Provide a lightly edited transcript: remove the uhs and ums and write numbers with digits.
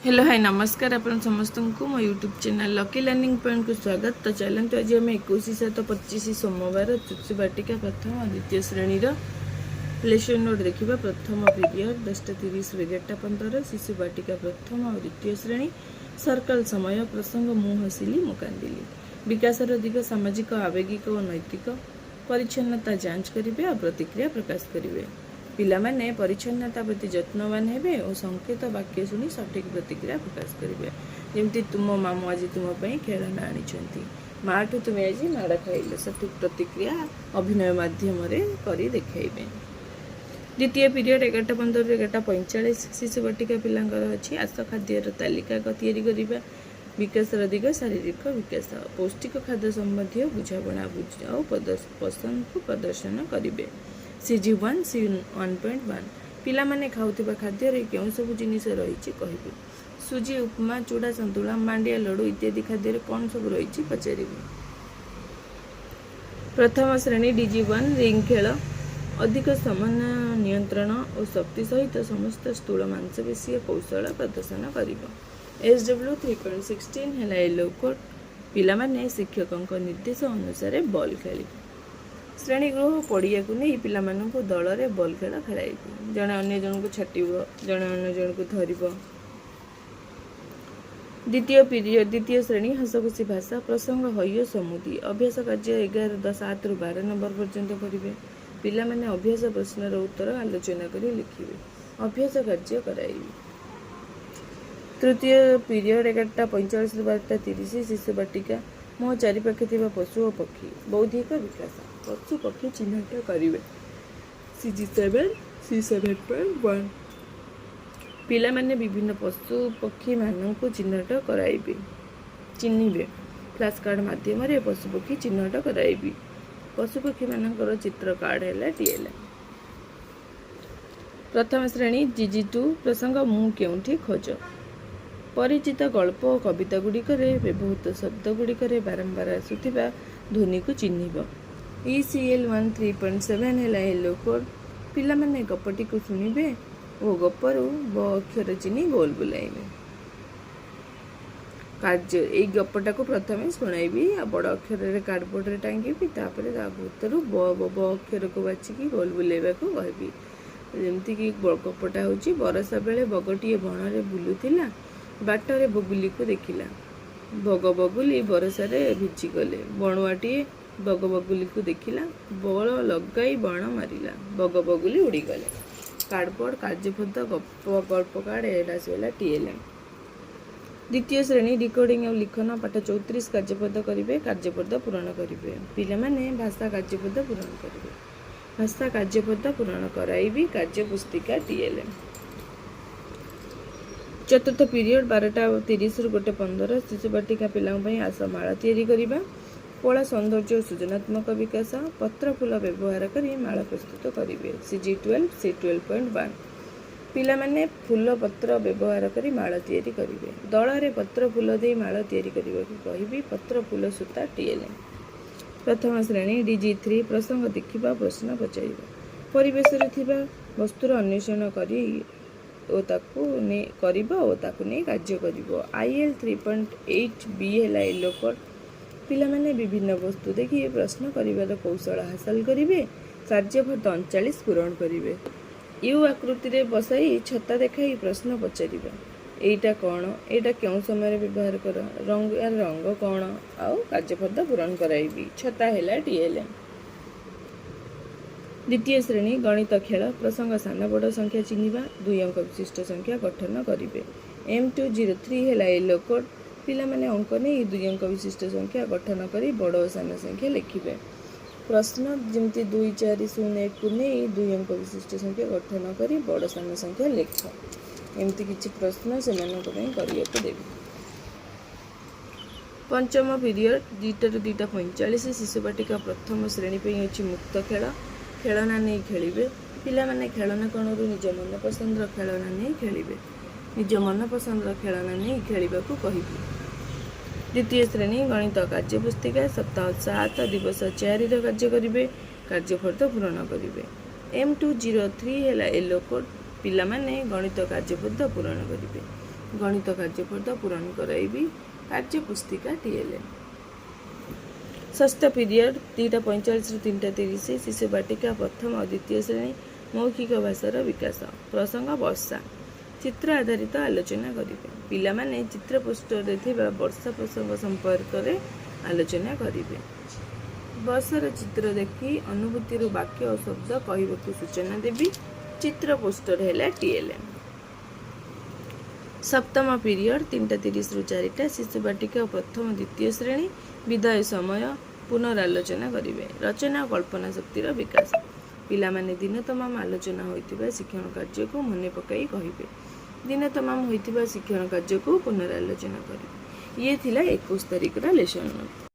Hello hi नमस्कार आपण समस्त को मो YouTube channel lucky learning point को स्वागत। तो चलते आज आम 21/7/25 सोमवार चुचु बाटिका प्रथम और द्वितीय श्रेणी लेसन नोट देखा। प्रथम पीरियड 10:30 11:15 शिशु बाटिका प्रथम और द्वितीय श्रेणी सर्कल समय प्रसंग मु हसिली मु कांदिली विकासर दिग सामाजिक आवेगिक और नैतिक परिच्छन्नता जांच करेंगे और प्रतिक्रिया प्रकाश करेंगे। पिलामाने परिच्छन्नता प्रति जत्नवान हेबे और संकेत वाक्य शुणी सठिक प्रतिक्रिया प्रकाश करेंगे। जमती तुम मामू आज तुम खेलना आनी माठू तुम्हें आज माड़ खाइल सठिक प्रतिक्रिया अभिनय माध्यम कर देखेबे। द्वितीय पीरियड 11:15 11:45 शिशु बाटिका पिलांकर अच्छी आस खाद्यर तालिका या विकास दिग शारीरिक विकास पौष्टिक खाद्य संबंधी बुझाणा पसंद को प्रदर्शन करेंगे। CG1 C1.1 पिला माने खाउथिबा खाद्य केउं सब जिनिस रही कहबे। सुजी उपमा चूड़ा संतुला मांडिया लड्डू इत्यादि खाद्य कौन सब रही पचारे। प्रथम श्रेणी DG1 रिंग खेल अधिक समान नियंत्रण और शक्ति सहित समस्त स्थूल मांसपेशी कौशल प्रदर्शन कर। SW 3.16 है येलो कोड पिला माने शिक्षकों निर्देश अनुसार बॉल खेल। श्रेणी गृह पड़िया को नहीं पिला दल में बॉल खेल खेल जड़े अन्य जन को छाटब जड़े अन्य जन को धर। द्वितीय पीरियड द्वितीय श्रेणी हसखुशी भाषा प्रसंग हय समुदी अभ्यास कार्य 11:7 ରୁ 12 नंबर पर्यंत करेंगे। पिला माने अभ्यास प्रश्नर उत्तर आलोचना कर लिखिए अभ्यास कार्य कराइबे। तृतीय पीरियड 11:45 ରୁ 12:30 शिशु बाटिका मो चारिपाखे थी पशु और पक्षी बौद्धिक विकास पशु पक्षी चिन्हट करेंगे। CG7 C7.1 पिला माने विभिन्न पशु पक्षी मान को चिन्हट कराइबे चिन्हिबे। फ्लैश कार्ड माध्यम पशु पक्षी चिन्हट कराइबे। पशु पक्षी मानकर चित्र कार्ड है TLM। प्रथम श्रेणी GG2 प्रसंग मु केउठी खोज परिचित गल्प और कविता गुड़िक व्यवहृत शब्द गुड़िक बारंबार आसुथिबा ध्वनि को चिन्हिब। ECL1 3.7 है येलो कोड पिला माने गपटी को शुणिबे और गपरू ब अक्षर चिन्ह गोल बुलाइबे। कार्य यही गपटा को प्रथम शुणाइबी आ बड़ अक्षर कार्डबोर्ड रे टांगीबी तापर भीतर ब अक्षर को बाछिकी गोल बुलाइबा को कहबी। जेमती कि गपटा होची बरसा बेले बगटिए बण रे बुलुथिला बाटरे बगुली को देखिला बग बगुली बरसारे भिजी गले बणुआटीए बग बगुली को देखिला बल लगाई बाण मारिला बग बगुली उड़ी गले। कार्डबोर्ड कार्यपद गल्प कार्ड एडासला TLM। द्वितीय श्रेणी डिकोडिंग और लिखन पाठ 34 कार्यपद करेंगे कार्यपद पूरण करेंगे। पिला माने भाषा कार्यपद पूरण करेंगे भाषा कार्यपद पूरण कराइबी कार्य पुस्तिका TLM। चतुर्थ पीरियड 12:30 ରୁ 1:15 शिशु बाटिका पिला आसमाला तैयारी करवा कला सौंदर्य और सृजनात्मक विकास पत्र फूल व्यवहार कर माला प्रस्तुत करेंगे। CG12 C12.1 पिला माने फूल पत्र व्यवहार कर माला तैयारी करेंगे। दल में पत्र फूल दे माला तैयारी करने को कहबी पत्र फूल सूता TLM। प्रथम श्रेणी DG3 प्रसंग देखा प्रश्न पचार परिवेश वस्तुर अन्वेषण करी कार्य कर। IL 3.8B है येलो कोड पिला माने विभिन्न वस्तु देखिए प्रश्न करिवार कौशल हासिल करेंगे कार्यपद 39 पूरण करेंगे। यू आकृति रे बसाई छता देखाई प्रश्न पचारिबा एटा कौन एटा क्यों समय व्यवहार कर रंग रंग कौन आउ कार्यपद पूरण कराइबी छता है TLM। द्वितीय श्रेणी गणित खेल प्रसंग सान बड़ संख्या चिन्हिबा 2 अंक विशिष्ट संख्या गठन करेंगे। M203 है येलो कोड पिला माने अंक नहीं 2 अंक विशिष्ट संख्या गठन करी बड़ और सान संख्या लिखिबे। प्रश्न जमती 2 4 0 1 को नहीं 2 अंक विशिष्ट संख्या गठन करी बड़ सान संख्या लिख एमती किछि प्रश्न से करिया को देबी। पंचम पीरियड 2:45 शिशु बाटिका प्रथम श्रेणी पे अछि मुक्त खेल खेलना नहीं खेलिबे। पिला माने खेलना कोणरू निज मन पसंद खेलना नहीं खेलिबे निज मन पसंद खेलना नहीं खेलिबा को कहिबे। द्वितीय श्रेणी गणित कार्य पुस्तिका सप्ताह 7 दिवस 4 कार्य करेंगे कार्यफल पूरण करेंगे। M203 है येलो कोड पिला माने गणित कार्यपद पूरण करेंगे। गणित कार्यपद पूरण कराइबी कार्य पुस्तिका TLM। षष्ठ पीरियड 2:45 रु 3:30 शिशु बाटिका प्रथम और द्वितीय श्रेणी मौखिक भाषार विकास प्रसंग वर्षा चित्र आधारित आलोचना करेंगे पिला माने चित्र पोस्टर रे थिबा वर्षा प्रसंग संपर्क रे आलोचना करेंगे वर्षार चित्र देखी अनुभूति वाक्य और शब्द कहवाकू सूचना देवी चित्र पोस्टर है TLM। सप्तम पीरियड 3:30 रु 4टा शिशु बाटिका प्रथम द्वितीय श्रेणी विदाय समय पुनरालोचना करेंगे रचना और कल्पना शक्तिर विकास पिला माने दिन तमाम आलोचना होइतिबा शिक्षण कार्य को मने पकाई कहिबे दिन तमाम होइतिबा शिक्षण कार्य को पुनरालोचना करेंगे। ये थिला 21 तारिख रा लेसन नोट।